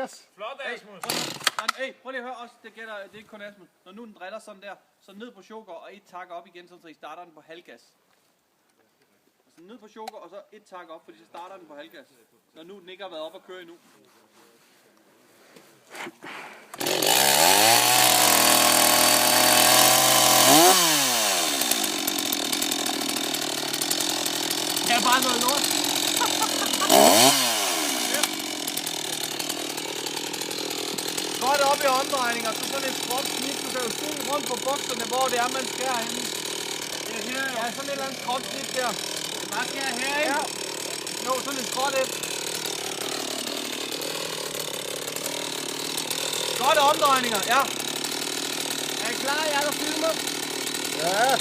gas. Flot, Asmus. Prøv lige at høre også, det gælder, det er ikke kun Asmus. Når nu den driller sådan der, så ned på choker og et tak op igen, så I starter den på halvgas. Så ned på choker og så et tak op, fordi så starter den på halvgas. Når nu den ikke har været op at køre endnu. Det er bare noget lort. Godt op i omdrejninger, så sådan et skråt snit. Du kan jo stille rundt på bukserne, hvor det er, man skærer henne. Det er her, ja, sådan et eller andet skråt snit der. Bare skærer her, ikke? Ja. Jo, sådan et skråt et. Godt omdrejninger, ja. Er I klar, jeg der filmer? Ja.